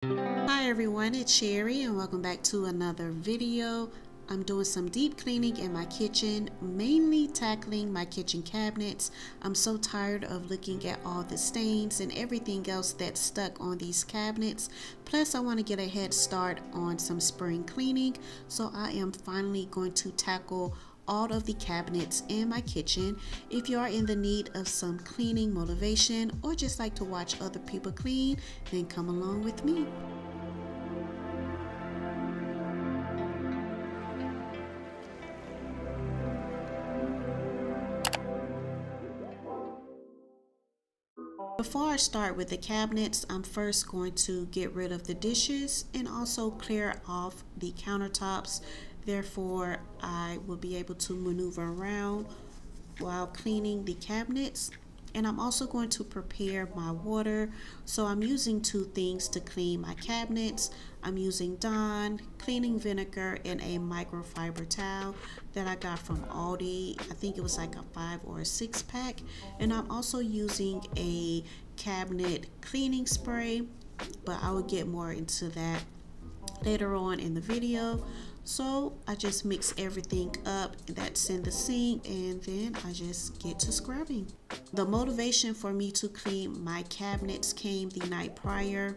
Hi everyone, it's Sherry and welcome back to another video. I'm doing some deep cleaning in my kitchen, mainly tackling my kitchen cabinets. I'm so tired of looking at all the stains and everything else that's stuck on these cabinets. Plus I want to get a head start on some spring cleaning, so I am finally going to tackle all of the cabinets in my kitchen. If you are in the need of some cleaning motivation or just like to watch other people clean, then come along with me. Before I start with the cabinets, I'm first going to get rid of the dishes and also clear off the countertops. Therefore, I will be able to maneuver around while cleaning the cabinets. And I'm also going to prepare my water. So I'm using two things to clean my cabinets. I'm using Dawn cleaning vinegar and a microfiber towel that I got from Aldi. I think it was like a 5 or a 6 pack. And I'm also using a cabinet cleaning spray, but I will get more into that later on in the video. So I just mix everything up that's in the sink and then I just get to scrubbing. The motivation for me to clean my cabinets came the night prior.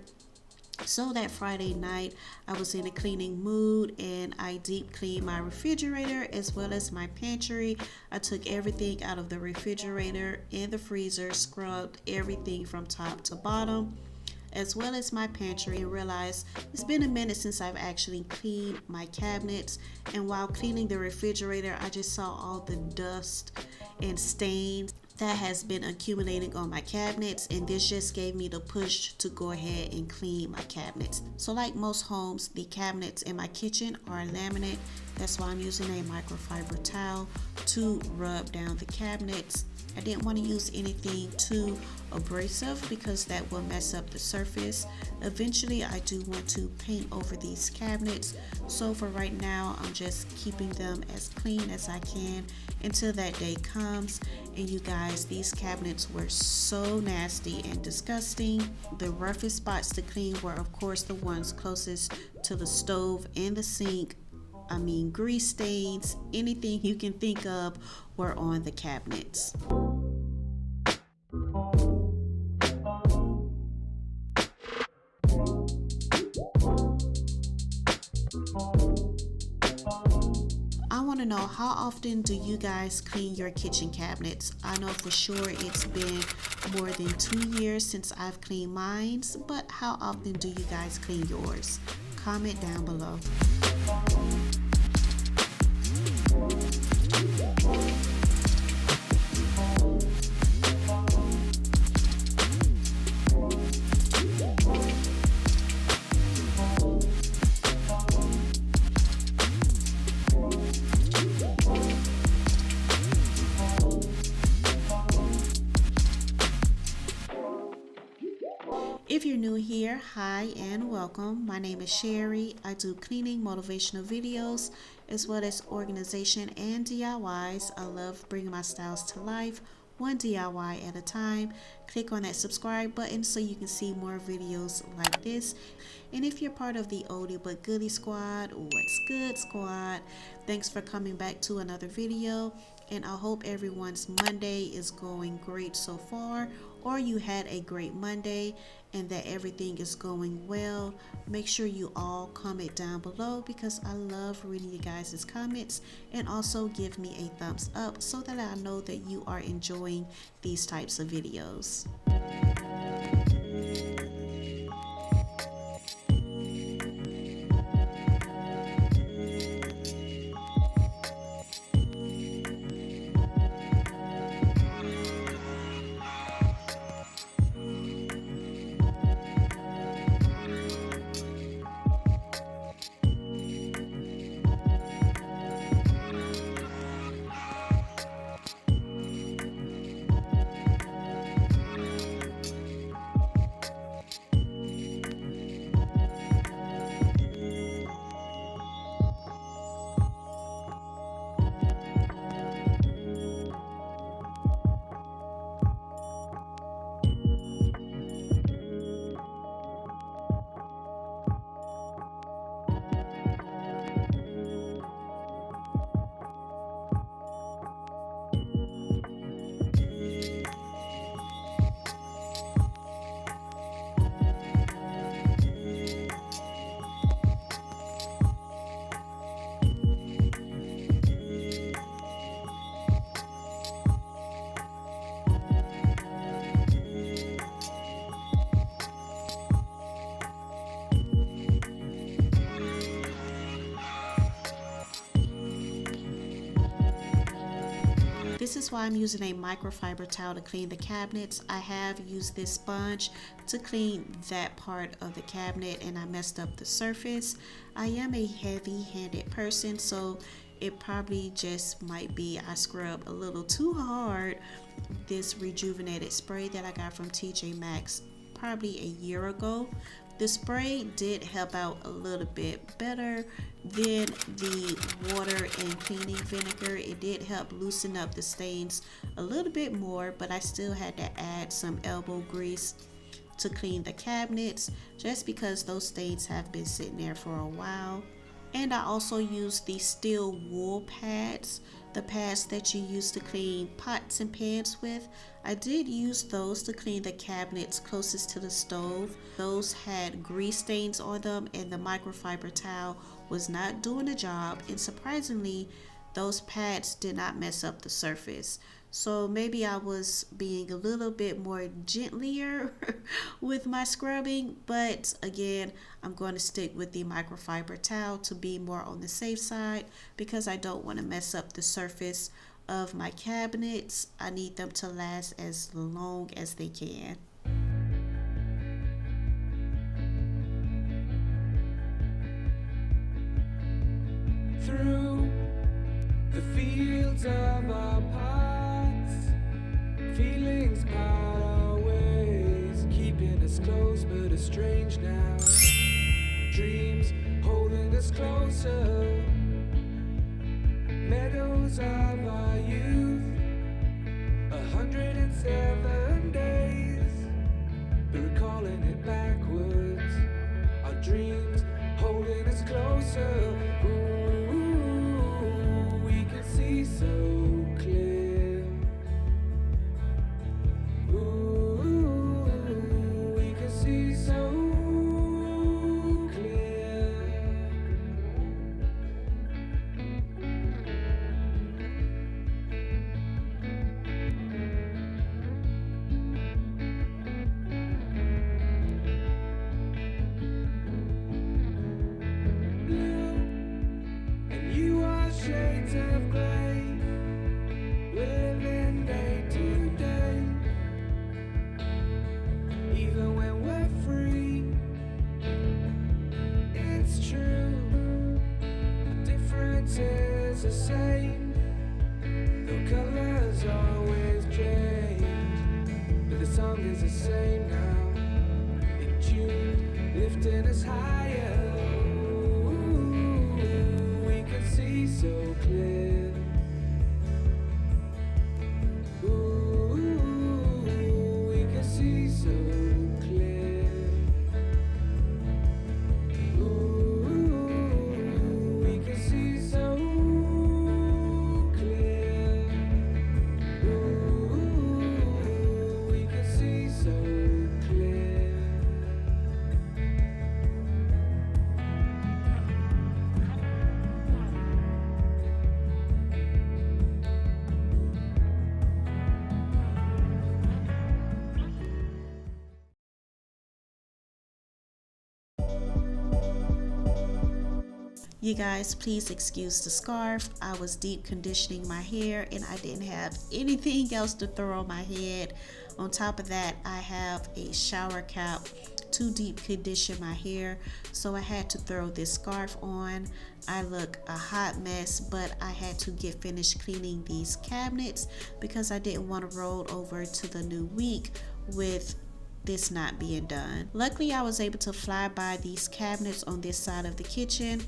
So that Friday night I was in a cleaning mood and I deep cleaned my refrigerator as well as my pantry. I took everything out of the refrigerator and the freezer, scrubbed everything from top to bottom, as well as my pantry, and realized it's been a minute since I've actually cleaned my cabinets. And while cleaning the refrigerator, I just saw all the dust and stains that has been accumulating on my cabinets, and this just gave me the push to go ahead and clean my cabinets. So like most homes, the cabinets in my kitchen are laminate. That's why I'm using a microfiber towel to rub down the cabinets. I didn't want to use anything too abrasive because that will mess up the surface. Eventually I do want to paint over these cabinets, so for right now I'm just keeping them as clean as I can until that day comes. And you guys, these cabinets were so nasty and disgusting. The roughest spots to clean were of course the ones closest to the stove and the sink. I mean, grease stains, anything you can think of were on the cabinets. I want to know, how often do you guys clean your kitchen cabinets? I know for sure it's been more than 2 years since I've cleaned mine, but how often do you guys clean yours? Comment down below. If you're new here, hi and welcome. My name is Sherry. I do cleaning motivational videos as well as organization and DIYs. I love bringing my styles to life, one DIY at a time. Click on that subscribe button so you can see more videos like this. And if you're part of the oldie but goodie squad, what's good squad, thanks for coming back to another video. And I hope everyone's Monday is going great so far, or you had a great Monday and that everything is going well. Make sure you all comment down below because I love reading you guys' comments, and also give me a thumbs up so that I know that you are enjoying these types of videos. is why I'm using a microfiber towel to clean the cabinets. I have used this sponge to clean that part of the cabinet and I messed up the surface. I am a heavy-handed person, so it probably just might be I scrub a little too hard. This rejuvenated spray that I got from TJ Maxx probably a year ago. The spray did help out a little bit better than the water and cleaning vinegar. It did help loosen up the stains a little bit more, but I still had to add some elbow grease to clean the cabinets just because those stains have been sitting there for a while. And I also used the steel wool pads, the pads that you use to clean pots and pans with. I did use those to clean the cabinets closest to the stove. Those had grease stains on them and the microfiber towel was not doing the job, and surprisingly those pads did not mess up the surface. So maybe I was being a little bit more gentler with my scrubbing, but again, I'm going to stick with the microfiber towel to be more on the safe side because I don't want to mess up the surface of my cabinets. I need them to last as long as they can. Through the fields of our paths, feelings part our ways, keeping us close but estranged now. Dreams holding us closer, meadows of our youth, 107 days, but recalling it backwards. Our dreams holding us closer. Ooh, we can see so clear. Ooh, we can see so clear. Blue, and you are shades of gray, living day to day. Even when we're free, it's true. Our difference is the same. The colors always change, but the song is the same now. In tune, lifting us higher. Ooh, we can see so clear. Ooh, we can see so clear. Ooh, we can see so clear. Ooh, we can see so clear. You guys, please excuse the scarf. I was deep conditioning my hair and I didn't have anything else to throw on my head. On top of that, I have a shower cap to deep condition my hair, so I had to throw this scarf on. I look a hot mess, but I had to get finished cleaning these cabinets because I didn't want to roll over to the new week with this not being done. Luckily, I was able to fly by these cabinets on this side of the kitchen.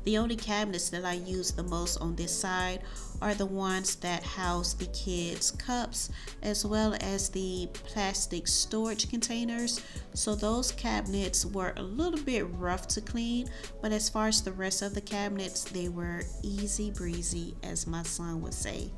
The only cabinets that I use the most on this side are the ones that house the kids' cups as well as the plastic storage containers. So those cabinets were a little bit rough to clean, but as far as the rest of the cabinets, they were easy breezy, as my son would say.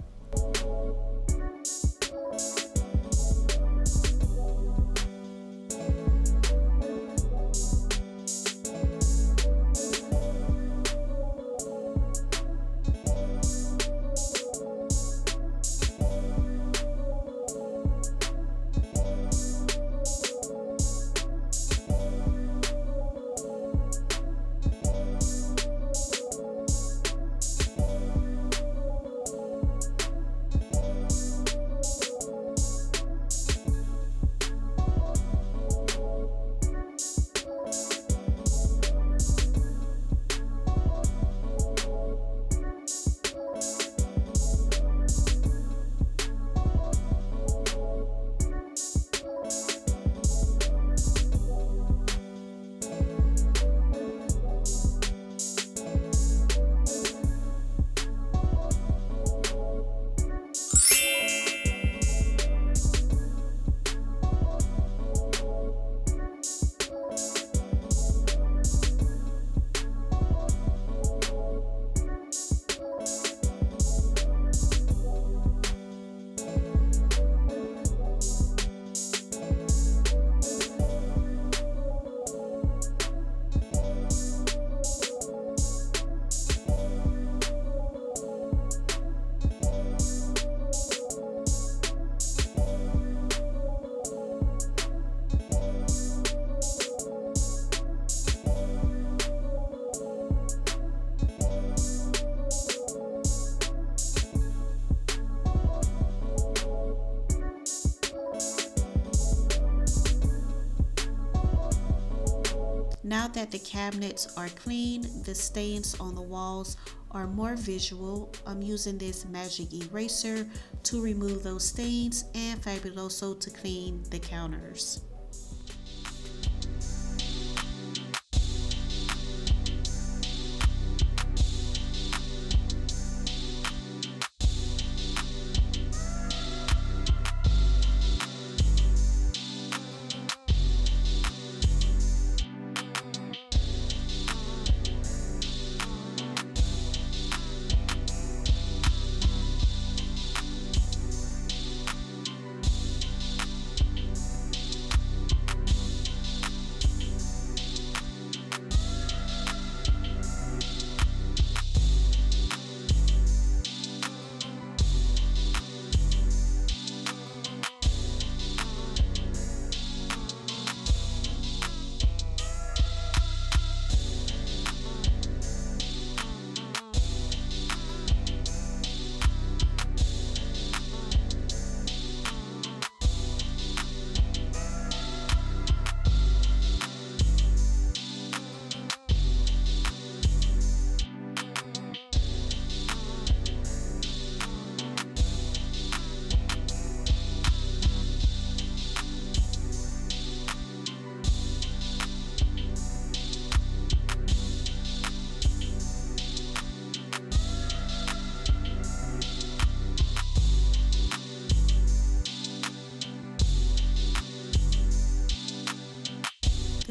that the cabinets are clean, the stains on the walls are more visual, I'm using this magic eraser to remove those stains and Fabuloso to clean the counters.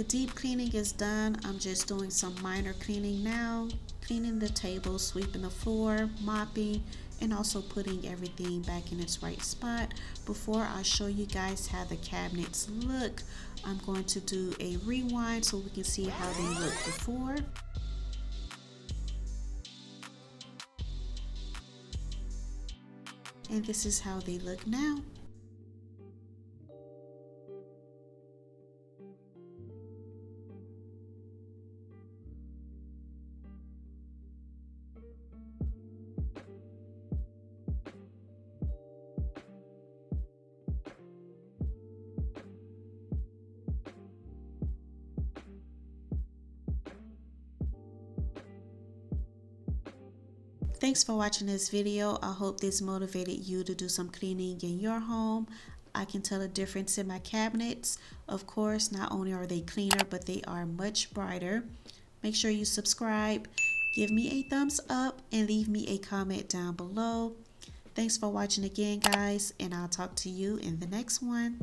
The deep cleaning is done. I'm just doing some minor cleaning now, cleaning the table, sweeping the floor, mopping, and also putting everything back in its right spot. Before I show you guys how the cabinets look, I'm going to do a rewind so we can see how they looked before. And this is how they look now. Thanks for watching this video. I hope this motivated you to do some cleaning in your home. I can tell a difference in my cabinets. Of course, not only are they cleaner, but they are much brighter. Make sure you subscribe, give me a thumbs up, and leave me a comment down below. Thanks for watching again, guys, and I'll talk to you in the next one.